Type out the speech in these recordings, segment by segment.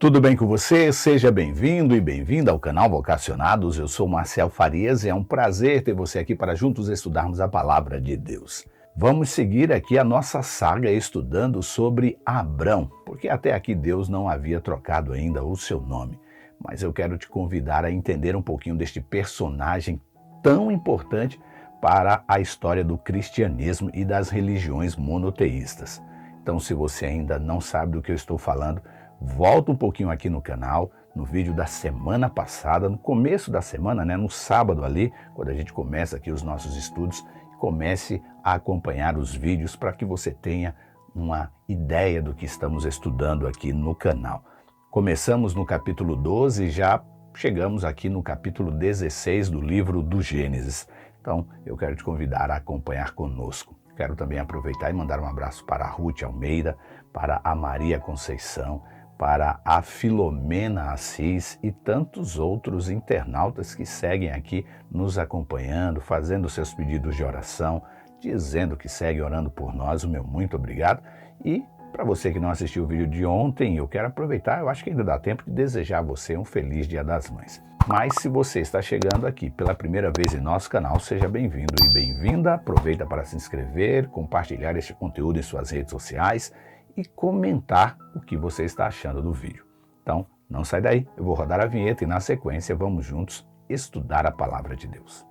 Tudo bem com você? Seja bem-vindo e bem-vinda ao canal Vocacionados. Eu sou Marcel Farias e é um prazer ter você aqui para juntos estudarmos a Palavra de Deus. Vamos seguir aqui a nossa saga estudando sobre Abrão, porque até aqui Deus não havia trocado ainda o seu nome. Mas eu quero te convidar a entender um pouquinho deste personagem tão importante para a história do cristianismo e das religiões monoteístas. Então, se você ainda não sabe do que eu estou falando, volta um pouquinho aqui no canal, no vídeo da semana passada, no começo da semana, no sábado ali, quando a gente começa aqui os nossos estudos, comece a acompanhar os vídeos para que você tenha uma ideia do que estamos estudando aqui no canal. Começamos no capítulo 12 e já chegamos aqui no capítulo 16 do livro do Gênesis. Então, eu quero te convidar a acompanhar conosco. Quero também aproveitar e mandar um abraço para a Ruth Almeida, para a Maria Conceição, para a Filomena Assis e tantos outros internautas que seguem aqui nos acompanhando, fazendo seus pedidos de oração, dizendo que segue orando por nós. O meu muito obrigado. E para você que não assistiu o vídeo de ontem, eu quero aproveitar, eu acho que ainda dá tempo de desejar a você um feliz Dia das Mães. Mas se você está chegando aqui pela primeira vez em nosso canal, seja bem-vindo e bem-vinda. Aproveita para se inscrever, compartilhar este conteúdo em suas redes sociais e comentar o que você está achando do vídeo. Então, não sai daí, eu vou rodar a vinheta e na sequência vamos juntos estudar a Palavra de Deus.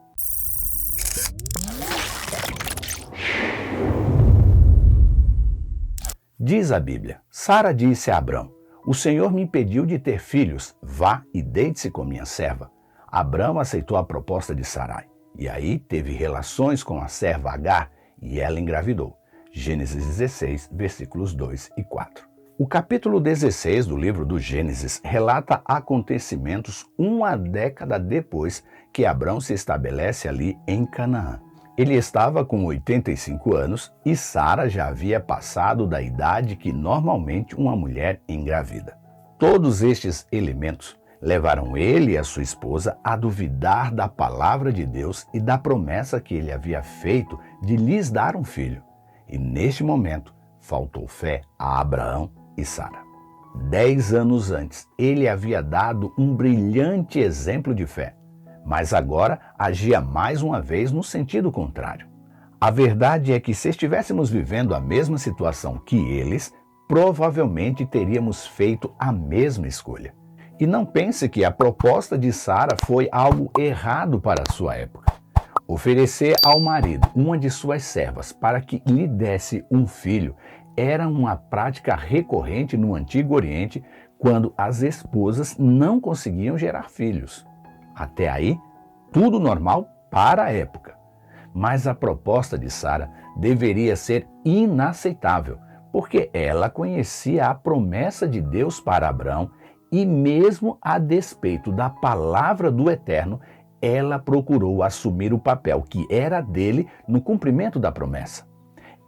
Diz a Bíblia: Sara disse a Abrão: o Senhor me impediu de ter filhos, vá e deite-se com minha serva. Abrão aceitou a proposta de Sarai, e aí teve relações com a serva Agar, e ela engravidou. Gênesis 16, versículos 2 e 4. O capítulo 16 do livro do Gênesis relata acontecimentos uma década depois que Abrão se estabelece ali em Canaã. Ele estava com 85 anos e Sara já havia passado da idade que normalmente uma mulher engravida. Todos estes elementos levaram ele e a sua esposa a duvidar da palavra de Deus e da promessa que ele havia feito de lhes dar um filho. E neste momento faltou fé a Abraão e Sara. 10 anos antes, ele havia dado um brilhante exemplo de fé, mas agora agia mais uma vez no sentido contrário. A verdade é que se estivéssemos vivendo a mesma situação que eles, provavelmente teríamos feito a mesma escolha. E não pense que a proposta de Sara foi algo errado para a sua época. Oferecer ao marido uma de suas servas para que lhe desse um filho era uma prática recorrente no Antigo Oriente, quando as esposas não conseguiam gerar filhos. Até aí, tudo normal para a época. Mas a proposta de Sara deveria ser inaceitável, porque ela conhecia a promessa de Deus para Abrão e, mesmo a despeito da palavra do Eterno, ela procurou assumir o papel que era dele no cumprimento da promessa.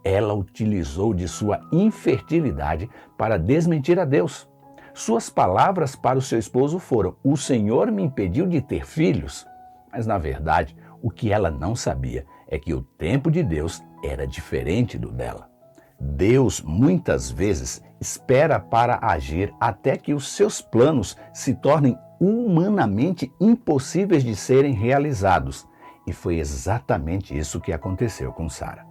Ela utilizou de sua infertilidade para desmentir a Deus. Suas palavras para o seu esposo foram: o Senhor me impediu de ter filhos. Mas, na verdade, o que ela não sabia é que o tempo de Deus era diferente do dela. Deus, muitas vezes, espera para agir até que os seus planos se tornem humanamente impossíveis de serem realizados. E foi exatamente isso que aconteceu com Sara.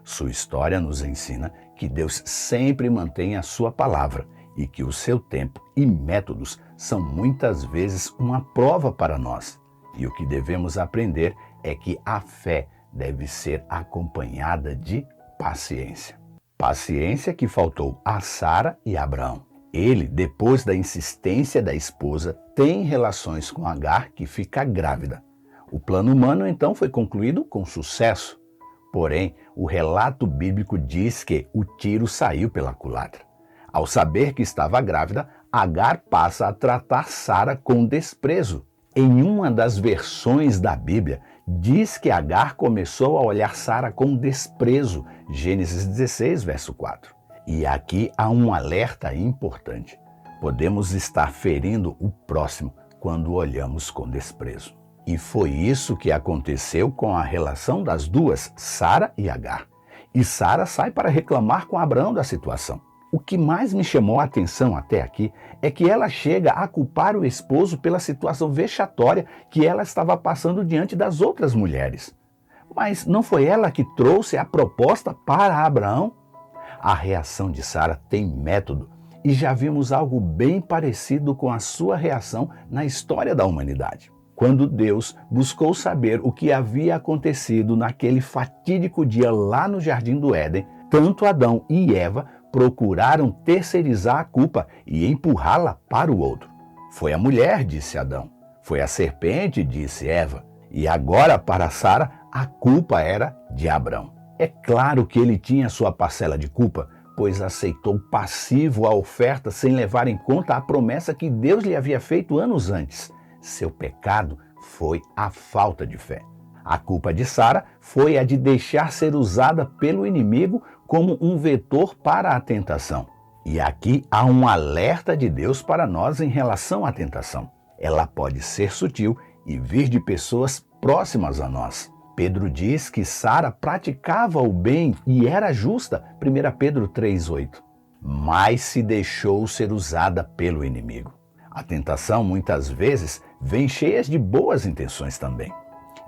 Sua história nos ensina que Deus sempre mantém a sua palavra e que o seu tempo e métodos são muitas vezes uma prova para nós. E o que devemos aprender é que a fé deve ser acompanhada de paciência. Paciência que faltou a Sara e a Abraão. Ele, depois da insistência da esposa, tem relações com Agar, que fica grávida. O plano humano, então, foi concluído com sucesso. Porém, o relato bíblico diz que o tiro saiu pela culatra. Ao saber que estava grávida, Agar passa a tratar Sara com desprezo. Em uma das versões da Bíblia, diz que Agar começou a olhar Sara com desprezo. Gênesis 16, verso 4. E aqui há um alerta importante. Podemos estar ferindo o próximo quando olhamos com desprezo. E foi isso que aconteceu com a relação das duas, Sara e Agar. E Sara sai para reclamar com Abraão da situação. O que mais me chamou a atenção até aqui é que ela chega a culpar o esposo pela situação vexatória que ela estava passando diante das outras mulheres. Mas não foi ela que trouxe a proposta para Abraão? A reação de Sara tem método e já vimos algo bem parecido com a sua reação na história da humanidade. Quando Deus buscou saber o que havia acontecido naquele fatídico dia lá no Jardim do Éden, tanto Adão e Eva procuraram terceirizar a culpa e empurrá-la para o outro. Foi a mulher, disse Adão. Foi a serpente, disse Eva. E agora, para Sara, a culpa era de Abrão. É claro que ele tinha sua parcela de culpa, pois aceitou passivo a oferta sem levar em conta a promessa que Deus lhe havia feito anos antes. Seu pecado foi a falta de fé. A culpa de Sara foi a de deixar ser usada pelo inimigo como um vetor para a tentação. E aqui há um alerta de Deus para nós em relação à tentação. Ela pode ser sutil e vir de pessoas próximas a nós. Pedro diz que Sara praticava o bem e era justa, 1 Pedro 3,8. Mas se deixou ser usada pelo inimigo. A tentação muitas vezes vem cheia de boas intenções também.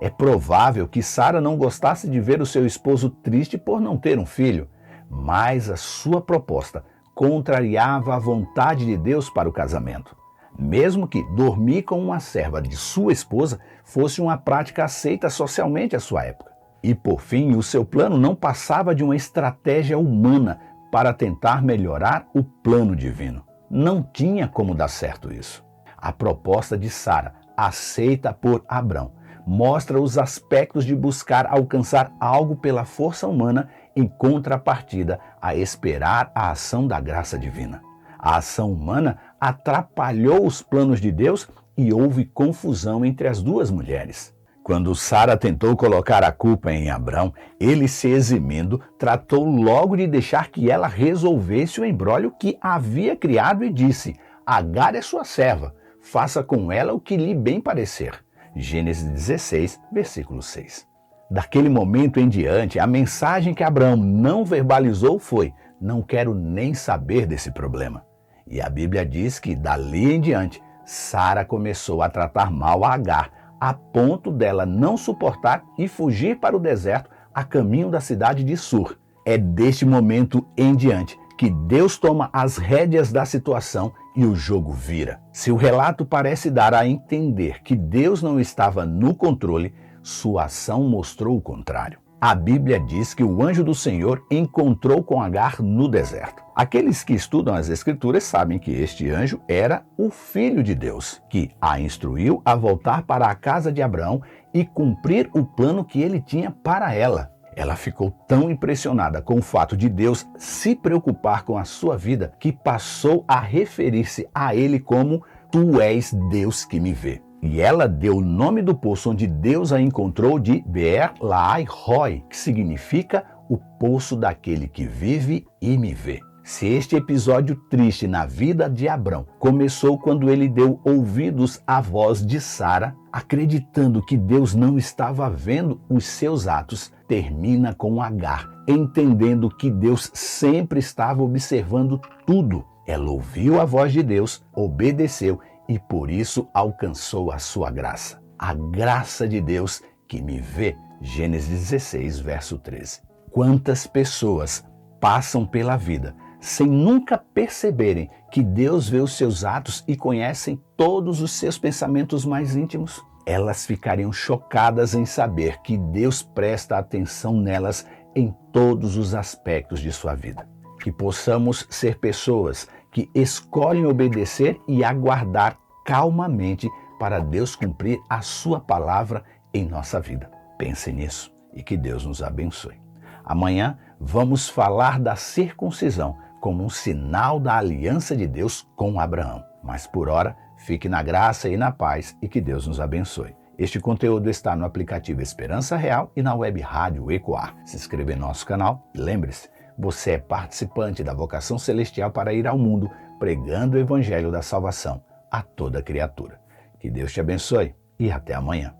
É provável que Sara não gostasse de ver o seu esposo triste por não ter um filho, mas a sua proposta contrariava a vontade de Deus para o casamento. Mesmo que dormir com uma serva de sua esposa fosse uma prática aceita socialmente à sua época. E por fim, o seu plano não passava de uma estratégia humana para tentar melhorar o plano divino. Não tinha como dar certo isso. A proposta de Sara, aceita por Abrão, mostra os aspectos de buscar alcançar algo pela força humana em contrapartida a esperar a ação da graça divina. A ação humana atrapalhou os planos de Deus e houve confusão entre as duas mulheres. Quando Sara tentou colocar a culpa em Abrão, ele, se eximindo, tratou logo de deixar que ela resolvesse o imbróglio que havia criado e disse: Agar é sua serva, faça com ela o que lhe bem parecer. Gênesis 16, versículo 6. Daquele momento em diante, a mensagem que Abraão não verbalizou foi: não quero nem saber desse problema. E a Bíblia diz que, dali em diante, Sara começou a tratar mal a Agar, a ponto dela não suportar e fugir para o deserto a caminho da cidade de Sur. É deste momento em diante que Deus toma as rédeas da situação e o jogo vira. Se o relato parece dar a entender que Deus não estava no controle, sua ação mostrou o contrário. A Bíblia diz que o anjo do Senhor encontrou com Agar no deserto. Aqueles que estudam as Escrituras sabem que este anjo era o Filho de Deus, que a instruiu a voltar para a casa de Abraão e cumprir o plano que ele tinha para ela. Ela ficou tão impressionada com o fato de Deus se preocupar com a sua vida que passou a referir-se a ele como: Tu és Deus que me vê. E ela deu o nome do poço onde Deus a encontrou de Beer Lahai Roi, que significa o poço daquele que vive e me vê. Se este episódio triste na vida de Abrão começou quando ele deu ouvidos à voz de Sara, acreditando que Deus não estava vendo os seus atos, termina com Agar, entendendo que Deus sempre estava observando tudo. Ela ouviu a voz de Deus, obedeceu e por isso alcançou a sua graça. A graça de Deus que me vê. Gênesis 16, verso 13. Quantas pessoas passam pela vida sem nunca perceberem que Deus vê os seus atos e conhecem todos os seus pensamentos mais íntimos? Elas ficariam chocadas em saber que Deus presta atenção nelas em todos os aspectos de sua vida. Que possamos ser pessoas que escolhem obedecer e aguardar calmamente para Deus cumprir a sua palavra em nossa vida. Pense nisso e que Deus nos abençoe. Amanhã vamos falar da circuncisão como um sinal da aliança de Deus com Abraão. Mas por ora, fique na graça e na paz e que Deus nos abençoe. Este conteúdo está no aplicativo Esperança Real e na web rádio Ecoar. Se inscreva em nosso canal e lembre-se, você é participante da vocação celestial para ir ao mundo pregando o evangelho da salvação a toda criatura. Que Deus te abençoe e até amanhã.